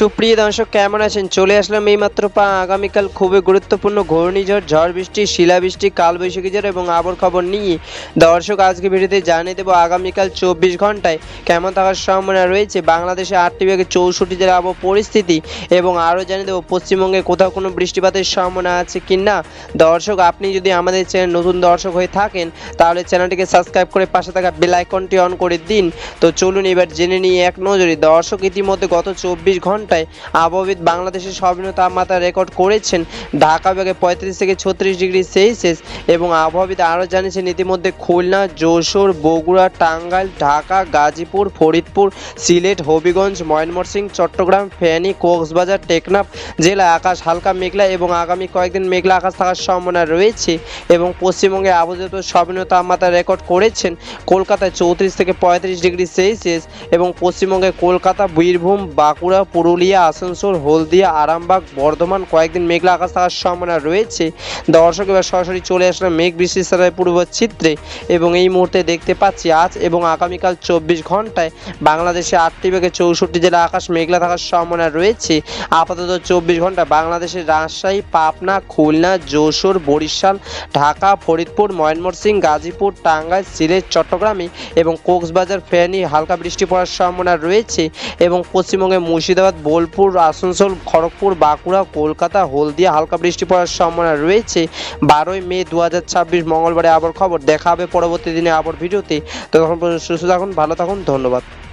সুপ্রিয় দর্শক কেমন আছেন? চলে আসলাম এইমাত্র আগামীকাল খুবই গুরুত্বপূর্ণ ঘূর্ণিঝড়, ঝড় বৃষ্টি, শিলাবৃষ্টি, কালবৈশাখী ঝড় এবং আবহাওয়ার খবর নিয়ে। দর্শক আজকে ভিডিওতে জানিয়ে দেবো আগামীকাল 24 ঘন্টায় কেমন থাকার সম্ভাবনা রয়েছে বাংলাদেশে 8টি বিভাগে 64 জেলার আবহাওয়া পরিস্থিতি, এবং আরও জানিয়ে দেবো পশ্চিমবঙ্গে কোথাও কোনো বৃষ্টিপাতের সম্ভাবনা আছে কি না। দর্শক আপনি যদি আমাদের চ্যানেল নতুন দর্শক হয়ে থাকেন তাহলে চ্যানেলটিকে সাবস্ক্রাইব করে পাশে থাকা বেল আইকনটি অন করে দিন। তো চলুন এবার জেনে নিই এক নজরে। দর্শক ইতিমধ্যে গত 24 ঘন্টায় আবহাওয়াবিদ বাংলাদেশের সর্বনিম্ন তাপমাত্রা রেকর্ড করেছেন ঢাকা বিভাগে 35 থেকে 36 ডিগ্রি সেলসিয়াস, এবং আবহাওয়াবিদ আরও জানিয়েছেন ইতিমধ্যে খুলনা, যশোর, বগুড়া, টাঙ্গাইল, ঢাকা, গাজীপুর, ফরিদপুর, সিলেট, হবিগঞ্জ, ময়মনসিংহ, চট্টগ্রাম, ফেনী, কক্সবাজার, টেকনাফ জেলায় আকাশ হালকা মেঘলা এবং আগামী কয়েকদিন মেঘলা আকাশ থাকার সম্ভাবনা রয়েছে। এবং পশ্চিমবঙ্গে আবহাওয়া সর্বনিম্ন তাপমাত্রা রেকর্ড করেছেন কলকাতায় 34 থেকে 35 ডিগ্রি সেলসিয়াস, এবং পশ্চিমবঙ্গে কলকাতা, বীরভূম, বাঁকুড়া, পুরুলিয়া, আসানসোল, হলদিয়া, আরামবাগ, বর্ধমান কয়েকদিন মেঘলা আকাশ থাকার সম্ভাবনা রয়েছে। দর্শক এবার সরাসরি চলে আসলাম মেঘ বৃষ্টির সাথে পূর্ব চিত্রে, এবং এই মুহূর্তে দেখতে পাচ্ছি আজ এবং আগামীকাল 24 ঘন্টায় বাংলাদেশে 8টি বিভাগে 64 জেলা আকাশ মেঘলা থাকার সম্ভাবনা রয়েছে। আপাতত 24 ঘন্টা বাংলাদেশের রাজশাহী, পাবনা, খুলনা, যশোর, বরিশাল, ঢাকা, ফরিদপুর, ময়মনসিংহ, গাজীপুর, টাঙ্গাইল, সিলেট, চট্টগ্রামে এবং কক্সবাজার, ফেনী হালকা বৃষ্টি পড়ার সম্ভাবনা রয়েছে। এবং পশ্চিমবঙ্গে মুর্শিদাবাদ, বোলপুর, আসানসোল, খড়গপুর, বাঁকুড়া, কলকাতা, হলদিয়া হালকা বৃষ্টি পড়ার সম্ভাবনা রয়েছে। 12ই মে 2026 মঙ্গলবারে আবার খবর দেখা হবে পরবর্তী দিনে আবার ভিডিওতে। ততক্ষণ পর্যন্ত সুস্থ থাকুন, ভালো থাকুন, ধন্যবাদ।